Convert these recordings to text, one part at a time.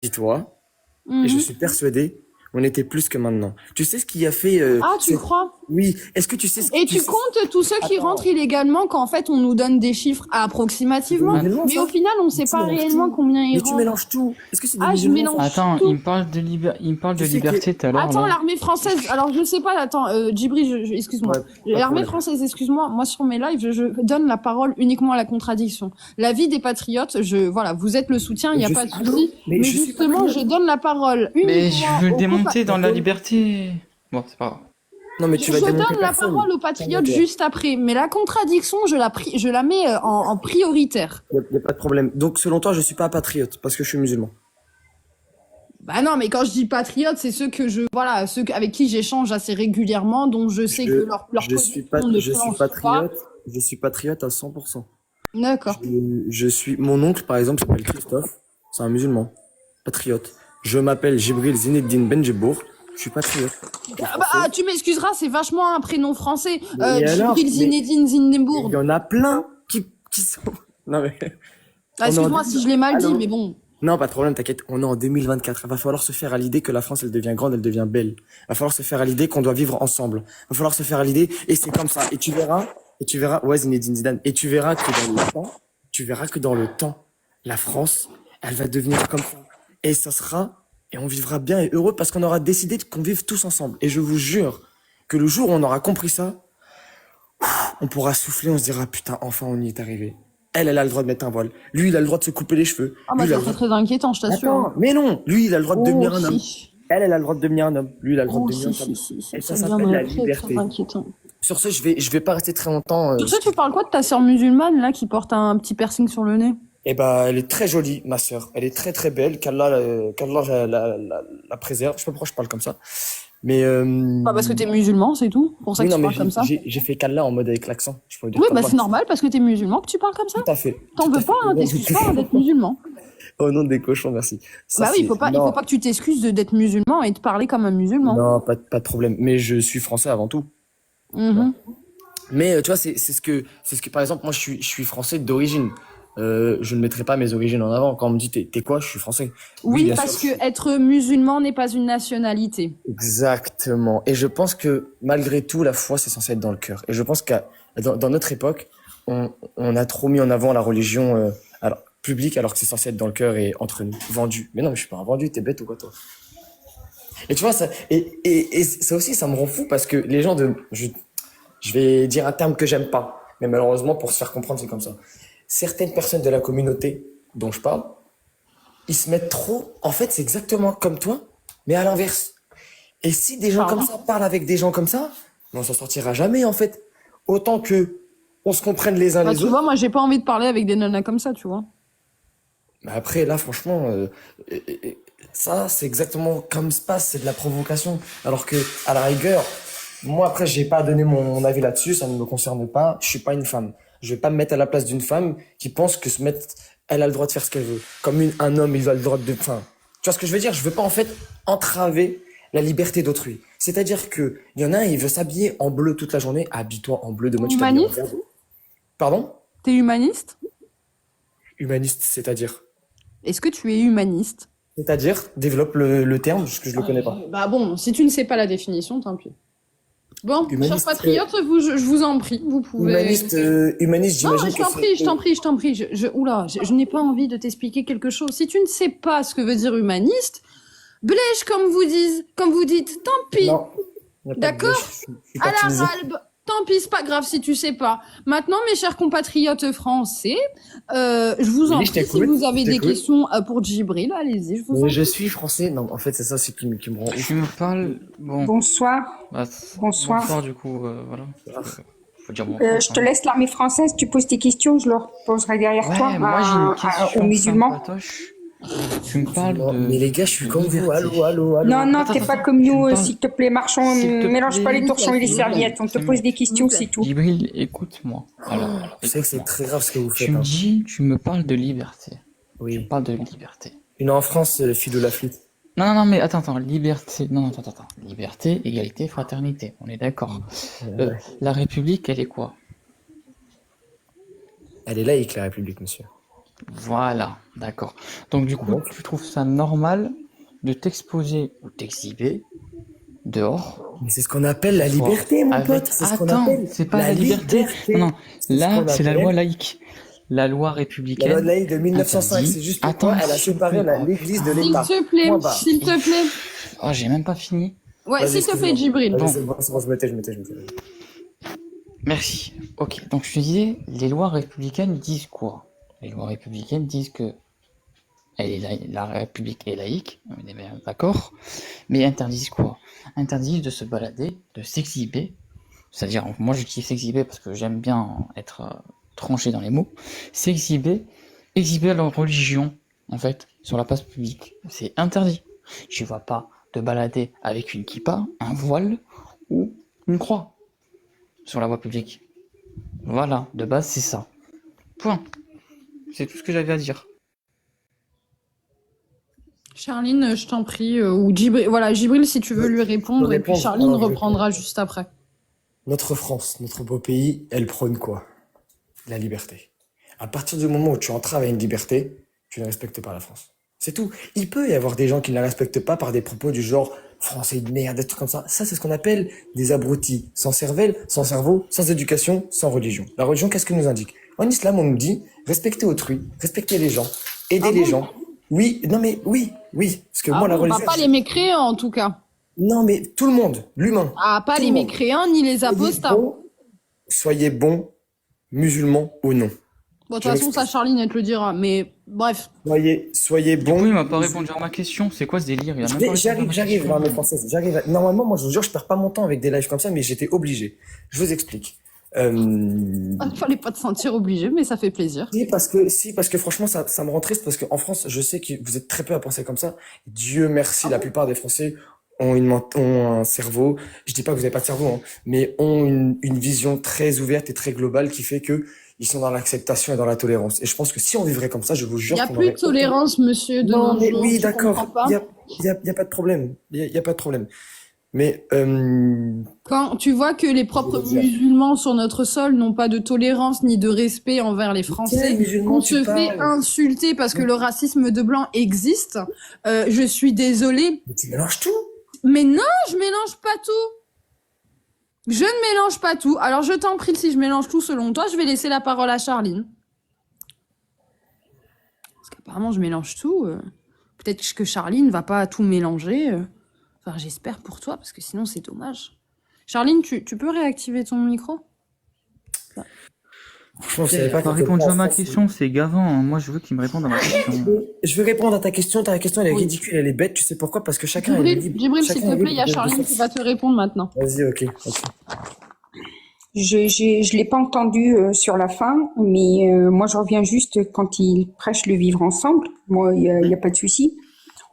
dis-toi, et je Mhm. suis persuadé, on était plus que maintenant. Tu sais ce qui a fait Ah, tu crois? Oui, est-ce que tu sais Et tu tu sais... comptes tous ceux qui rentrent Attends, illégalement qu'en fait on nous donne des chiffres c'est des approximativement, Att- musulmans mais au ça? final on Mais sait tu pas mélanges réellement tout. combien ils Mais tu rentrent. mélanges tout. Est-ce que c'est des Ah, je musulmans ça? mélange Attends, tout. il me parle Tu de sais que... liberté tout à l'heure, Attends, là. l'armée française, alors je sais pas, attends, Djibril, excuse-moi. Ouais, pas de L'armée problème. française, excuse-moi, moi sur mes lives, je donne la parole uniquement à la contradiction. La vie des patriotes, voilà, vous êtes le soutien, il n'y a pas de Allô? souci, Mais mais je suis justement, je patriote. donne la parole Mais je uniquement veux aux démonter dans la D'accord? liberté. Bon, c'est pas grave. Non, mais je tu vas démonter donne la personne. parole aux patriotes Calme-toi. juste après, mais la contradiction, je la mets en prioritaire. Y a pas de problème. Donc, selon toi, je suis pas patriote parce que je suis musulman. Bah non, mais quand je dis patriote, c'est voilà, ceux avec qui j'échange assez régulièrement, dont je sais que leur position ne flanche pas. Je suis patriote à 100%. Je, D'accord. je suis, mon oncle, par exemple, s'appelle Christophe. C'est un musulman. Patriote. Je m'appelle Jibril Zineddine Benjebour. Je suis patriote. Je suis Ah bah, français. tu m'excuseras, c'est vachement un prénom français. Et alors? Djibril Zinedine Il y Zinnembourg. en a plein qui sont, non mais, Ah, on est en excuse-moi si je l'ai mal dit, Allô? mais bon. Non, pas de problème, t'inquiète. On est en 2024. Il va falloir se faire à l'idée que la France, elle devient grande, elle devient belle. Il va falloir se faire à l'idée qu'on doit vivre ensemble. Il va falloir se faire à l'idée, et c'est comme ça. Et tu verras, ouais, Zinedine Zidane. Et tu verras que dans le temps, la France, elle va devenir comme ça. Et ça sera, et on vivra bien et heureux parce qu'on aura décidé qu'on vive tous ensemble. Et je vous jure que le jour où on aura compris ça, on pourra souffler, on se dira, putain, enfin on y est arrivé. Elle a le droit de mettre un voile. Lui, il a le droit de se couper les cheveux. Ah Lui, bah il a ça le serait droit très inquiétant, je t'assure. Attends, mais non, lui, il a le droit de Oh devenir un homme. si. Elle a le droit de devenir un homme. Lui, il a le droit de Oh devenir si, une si, femme. si, si. Et Ça ça s'appelle la deviendrait très, très liberté. inquiétant. Sur ce, je vais pas rester très longtemps. Sur ce, tu parles quoi de ta sœur musulmane, là, qui porte un petit piercing sur le nez? Eh ben, elle est très jolie, ma sœur. Elle est très très belle. Qu'Allah la préserve. Je sais pas pourquoi je parle comme ça. Mais Bah parce que t'es musulman, c'est tout. Pour ça oui, que non, tu mais parles comme ça. j'ai fait qu'Allah en mode avec l'accent. Je peux dire Oui, bah qu'Allah. c'est normal, parce que t'es musulman que tu parles comme ça. Tout à fait. T'en Tout à veux fait. pas, hein, t'excuses pas d'être musulman. Au nom des cochons, merci. Ça, Bah oui, c'est... il faut Non, pas que tu t'excuses d'être musulman et de parler comme un musulman. non, pas de problème. Mais je suis français avant tout. Tu vois. Mhm. Mais tu vois, c'est ce que par exemple moi je suis français d'origine. Je ne mettrai pas mes origines en avant. Quand on me dit t'es quoi, je suis français. Oui, Oui, bien parce sûr. que être musulman n'est pas une nationalité. Exactement. Et je pense que malgré tout, la foi c'est censé être dans le cœur. Et je pense qu'à dans notre époque, on a trop mis en avant la religion alors publique alors que c'est censé être dans le cœur et entre nous, vendu. Mais non, mais je suis pas un vendu. T'es bête ou quoi toi? Et tu vois ça et ça aussi ça me rend fou parce que les gens je vais dire un terme que j'aime pas, mais malheureusement, pour se faire comprendre, c'est comme ça. Certaines personnes de la communauté dont je parle, ils se mettent trop. En fait, c'est exactement comme toi, mais à l'inverse. Et si des gens comme Pardon. ça parlent avec des gens comme ça, on s'en sortira jamais, en fait. Autant que on se comprenne les uns Bah les tu vois, autres. moi j'ai pas envie de parler avec des nanas comme ça, tu vois. Mais après, là, franchement, ça, c'est exactement comme se passe, c'est de la provocation. Alors que, à la rigueur, moi, après, j'ai pas donné mon avis là-dessus, ça ne me concerne pas. Je suis pas une femme. Je vais pas me mettre à la place d'une femme qui pense que elle a le droit de faire ce qu'elle veut. Comme un homme, il a le droit enfin, tu vois ce que je veux dire? Je veux pas, en fait, entraver la liberté d'autrui. C'est-à-dire que, il y en a un, il veut s'habiller en bleu toute la journée. Habille-toi en bleu, demain, tu t'habilles en Humaniste? vert. Pardon? T'es humaniste? Humaniste, c'est-à-dire? Est-ce que tu es humaniste? C'est-à-dire, développe le terme, parce que je le connais pas. Bah bon, si tu ne sais pas la définition, tant pis. Bon, chers Humaniste, patriotes, je vous en prie, vous pouvez... humaniste, Non, j'imagine je que t'en prie, je c'est... t'en prie, je t'en prie. Oula, je n'ai pas envie de t'expliquer quelque chose. Si tu ne sais pas ce que veut dire humaniste, blèche comme vous dites, tant pis. Non, il n'y a pas de D'accord? blèche, je suis pas À la tunisien. ralbe. Tant pis, c'est pas grave si tu sais pas. Maintenant, mes chers compatriotes français, je vous en Oui, je prie, si t'écoute, vous avez je des t'écoute. questions pour Djibril, allez-y, je vous en Mais prie. je suis français. Non, en fait, c'est ça qui me rend ouf. Tu me parles. Bon. Bonsoir. Bah, Bonsoir. bonsoir, du coup, voilà. Faut dire bonsoir. Je te laisse l'armée française, tu poses tes questions, je leur poserai derrière toi Ouais, moi j'ai une question aux musulmans. sympatoche. Tu me parles Non, de. mais les gars, je suis de comme vous. liberté. Allô. Non, non, Attends, t'es attends, pas comme tu nous, me parles- s'il te plaît, marchand, S'il te mélange pas plaît. les torchons et les S'il te plaît. serviettes, on te C'est pose bon. des questions, S'il c'est te tout. Djibril, écoute-moi. Alors, Je sais que c'est écoute-moi. très grave ce que vous faites. Tu me Hein. dis, tu me parles de liberté. Tu me Oui. parles de liberté. Une en France, Fidou Lafite. Non, mais attends, liberté. Non, attends. Liberté, égalité, fraternité. On est d'accord. Ouais. La République, elle est quoi? Elle est laïque, la République, monsieur. Voilà, d'accord. Donc du coup, tu trouves ça normal de t'exposer ou t'exhiber dehors? Mais c'est ce qu'on appelle la liberté, mon pote. C'est ce qu'on Attends, appelle c'est pas la liberté. Non, là, c'est la loi laïque. La loi républicaine. La loi laïque de 1905, c'est juste pourquoi elle a séparé l'église de l'État. S'il te plaît. Oh, j'ai même pas fini. Ouais, s'il te plaît, Djibril. Bon. C'est bon, je me tais. Merci. Ok, donc je te disais, les lois républicaines disent quoi? Les lois républicaines disent que la République est laïque, on est bien d'accord, mais interdisent quoi? Interdisent de se balader, de s'exhiber, c'est-à-dire, moi j'utilise s'exhiber parce que j'aime bien être tranché dans les mots, exhiber leur religion, en fait, sur la place publique. C'est interdit. Je ne vois pas te balader avec une kippa, un voile ou une croix sur la voie publique. Voilà, de base c'est ça. Point. C'est tout ce que j'avais à dire. Charline, je t'en prie, ou Djibril, voilà, Djibril, si tu veux lui répondre, et puis Charline reprendra juste après. Notre France, notre beau pays, elle prône quoi? La liberté. À partir du moment où tu entraves à une liberté, tu ne respectes pas la France. C'est tout. Il peut y avoir des gens qui ne la respectent pas par des propos du genre français de merde, des trucs comme ça. Ça, c'est ce qu'on appelle des abrutis, sans cervelle, sans cerveau, sans éducation, sans religion. La religion, qu'est-ce qu'elle nous indique? En islam, on nous dit respecter autrui, respecter les gens, aider les gens. Oui, non mais oui. Parce que moi, la religion. Pas les mécréants, en tout cas. Non, mais tout le monde, l'humain. Ah, pas les mécréants ni les apostats. Soyez bons, musulmans ou non. Bon, de toute façon, ça, Charline, elle te le dira, mais bref. Soyez bons. Oui, il m'a pas répondu à ma question. C'est quoi ce délire? J'arrive, mes françaises. Normalement, moi, je vous jure, je perds pas mon temps avec des lives comme ça, mais j'étais obligé. Je vous explique. Il fallait pas te sentir obligé, mais ça fait plaisir. Si, parce que franchement, ça me rend triste, parce qu'en France, je sais que vous êtes très peu à penser comme ça. Dieu merci, la plupart des Français ont un cerveau. Je dis pas que vous avez pas de cerveau, hein, mais ont une vision très ouverte et très globale qui fait que ils sont dans l'acceptation et dans la tolérance. Et je pense que si on vivrait comme ça, je vous jure. Il y a plus de tolérance, monsieur, de nos jours. Oui, d'accord. Il y a pas de problème. Il y a pas de problème. Mais quand tu vois que les propres musulmans sur notre sol n'ont pas de tolérance ni de respect envers les Français, on se fait insulter parce que le racisme de blanc existe. Je suis désolée. Mais tu mélanges tout. Mais non, je mélange pas tout. Je ne mélange pas tout. Alors je t'en prie, si je mélange tout selon toi, je vais laisser la parole à Charline. Parce qu'apparemment je mélange tout. Peut-être que Charline va pas tout mélanger. Enfin, j'espère pour toi, parce que sinon c'est dommage. Charline, tu peux réactiver ton micro? Franchement, je savais pas répondu à ma question, c'est Gavin. Moi, je veux qu'il me réponde à ma question. Je vais répondre à ta question. Ta question, elle est ridicule, elle est bête. Tu sais pourquoi? Parce que chacun est libre. Djibril, s'il te plaît, il y a Charline qui va te répondre maintenant. Vas-y, ok. Je l'ai pas entendu sur la fin, mais moi je reviens juste quand il prêche le vivre ensemble. Moi, il y a pas de souci.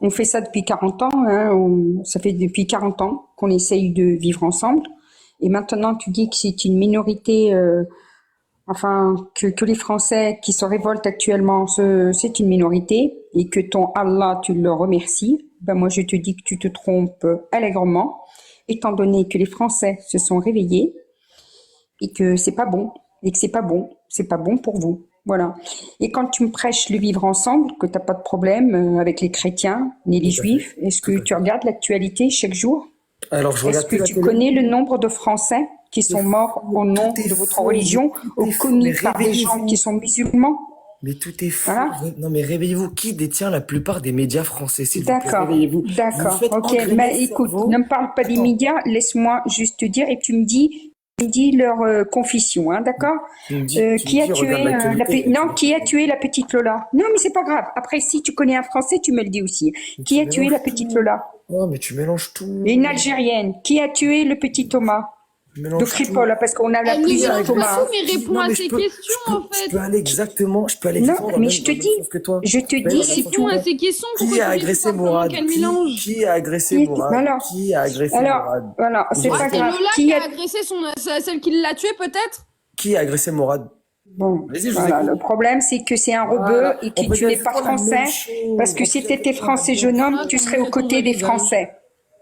On fait ça depuis 40 ans, hein, ça fait depuis 40 ans qu'on essaye de vivre ensemble. Et maintenant, tu dis que c'est une minorité, que les Français qui se révoltent actuellement, c'est une minorité, et que ton Allah, tu le remercies. Ben moi, je te dis que tu te trompes allègrement, étant donné que les Français se sont réveillés et que c'est pas bon, c'est pas bon pour vous. Voilà. Et quand tu me prêches le vivre ensemble, que t'as pas de problème avec les chrétiens ni les juifs, est-ce que tu regardes l'actualité chaque jour? Alors, est-ce que tu connais le nombre de Français qui sont morts au nom de votre religion ou commis par des gens qui sont musulmans? Mais tout est faux. Voilà. Non, mais réveillez-vous. Qui détient la plupart des médias français? D'accord. Réveillez-vous. D'accord. Ok. Mais écoute, ne me parle pas des médias. Laisse-moi juste te dire et tu me dis leur confession, hein, d'accord? Qui a tué la petite Lola? Non, mais c'est pas grave. Après, si tu connais un Français, tu me le dis aussi. Qui a tué la petite Lola? Oh, mais tu mélanges tout. Une Algérienne. Qui a tué le petit Thomas? De Cripol, parce qu'on a la plusieurs Thomas. Mais réponds à ces questions, en fait. Je peux aller exactement. Non, mais je te dis, c'est tout. À ces questions. Qui a agressé Mourad? Qui a agressé Mourad? Qui a agressé Mourad? Voilà, c'est pas grave. Qui a agressé celle qui l'a tué, peut-être? Qui a agressé Mourad? Bon, voilà, le problème, c'est que c'est un rebeu et que tu n'es pas français, parce que si tu étais français, jeune homme, tu serais aux côtés des Français.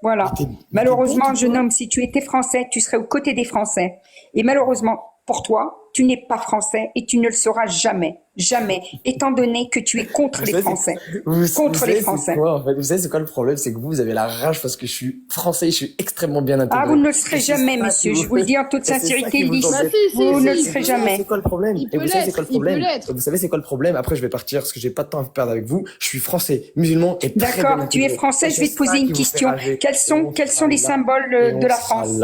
Voilà. Malheureusement, jeune homme, si tu étais français, tu serais aux côtés des Français. Et malheureusement, pour toi, tu n'es pas français et tu ne le seras jamais. Jamais. Étant donné que tu es contre les Français. Contre les Français. En fait, vous savez, c'est quoi le problème? C'est que vous avez la rage parce que je suis français, je suis extrêmement bien intégré. Ah, vous ne le serez jamais, monsieur. Je vous le dis en toute sincérité, Lys. Vous ne le serez jamais. C'est quoi le problème? Et vous savez, c'est quoi le problème? Vous savez, c'est quoi le problème? Après, je vais partir parce que j'ai pas de temps à perdre avec vous. Je suis français, musulman et très bien D'accord, tu es français, je vais te poser une question. Quels sont les symboles de la France?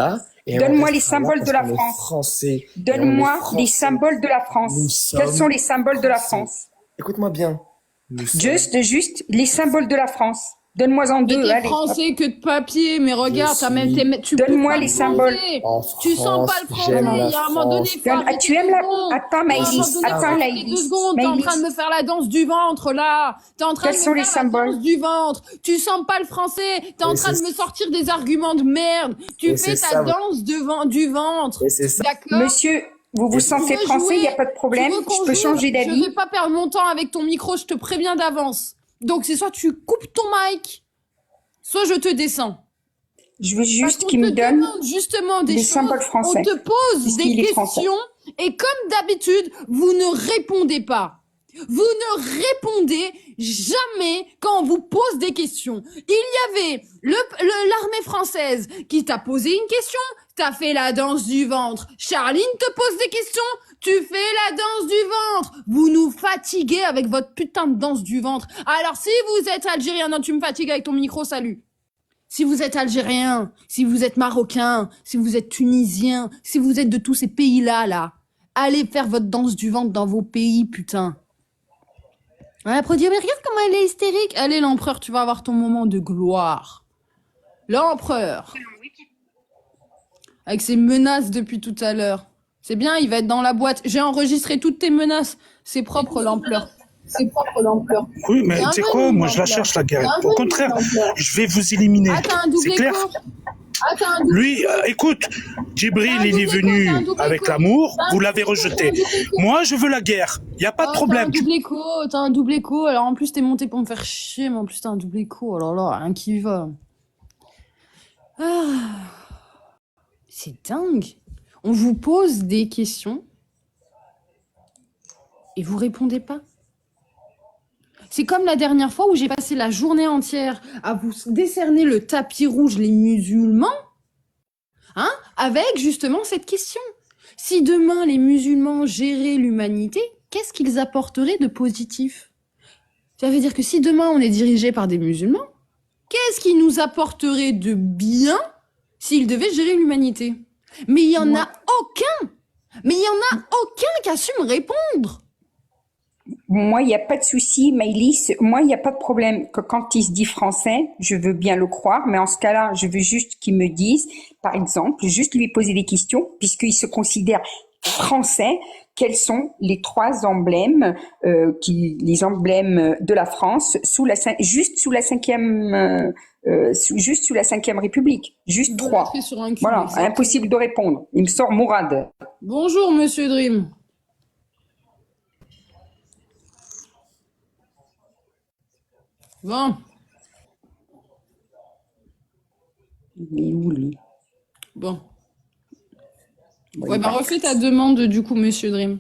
Donne-moi les symboles de la France. Donne-moi les symboles de la France. Quels sont les symboles de la France? Écoute-moi bien. Juste, les symboles de la France. Donne-moi-en deux, t'es allez. français que de papier, mais regarde, t'as même Donne-moi les symboles. Tu sens pas le français, il y a un moment donné, tu aimes la... Attends, Maëlys, attends, Deux secondes, t'es en train de me faire la danse du ventre, là. T'es en train de me faire la danse du ventre. Tu sens pas le français. T'es en train de me sortir des arguments de merde. Tu fais ta danse du ventre. D'accord? Monsieur, vous vous sentez français, il n'y a pas de problème. Je peux changer d'avis. Je vais pas perdre mon temps avec ton micro, je te préviens d'avance. Donc c'est soit tu coupes ton mic, soit je te descends. Je veux juste qu'il me donne justement des symboles français. On te pose des questions et comme d'habitude, vous ne répondez pas. Vous ne répondez jamais quand on vous pose des questions. Il y avait l'armée française qui t'a posé une question, t'as fait la danse du ventre. Charline te pose des questions, tu fais la danse du ventre. Vous nous fatiguez avec votre putain de danse du ventre. Alors si vous êtes algérien, non tu me fatigues avec ton micro, salut. Si vous êtes algérien, si vous êtes marocain, si vous êtes tunisien, si vous êtes de tous ces pays-là, là, allez faire votre danse du ventre dans vos pays, putain. Après dire, mais regarde comment elle est hystérique. Allez, l'empereur, tu vas avoir ton moment de gloire. L'empereur. Avec ses menaces depuis tout à l'heure. C'est bien, il va être dans la boîte. J'ai enregistré toutes tes menaces. C'est propre, l'empereur. C'est propre, l'empereur. Oui, mais tu sais quoi, moi je la cherche la guerre. Au contraire, je vais vous éliminer. C'est clair. Lui, écoute, Djibril, il est venu avec l'amour, vous l'avez rejeté. Moi, je veux la guerre. Il n'y a pas de problème. T'as un double écho. Alors en plus, t'es monté pour me faire chier, mais en plus, t'as un double écho. Alors là, rien qui va. C'est dingue. On vous pose des questions et vous répondez pas. C'est comme la dernière fois où j'ai passé la journée entière à vous décerner le tapis rouge, les musulmans, hein, avec justement cette question. Si demain les musulmans géraient l'humanité, qu'est-ce qu'ils apporteraient de positif? Ça veut dire que si demain on est dirigé par des musulmans, qu'est-ce qui nous apporterait de bien s'ils devaient gérer l'humanité? Mais il y en a aucun. Mais il y en a aucun qui assume répondre. Moi, il n'y a pas de souci, Maëlys. Moi, il n'y a pas de problème que quand il se dit français, je veux bien le croire, mais en ce cas-là, je veux juste qu'il me dise, par exemple, juste lui poser des questions, puisqu'il se considère français. Quels sont les trois emblèmes, les emblèmes de la France juste sous la cinquième République, juste trois. Voilà, impossible de répondre. Il me sort Mourad. Bonjour, Monsieur Dream. Bon. Il est où, lui? Bon. Ouais, bah refais ta demande, du coup, Monsieur Dream.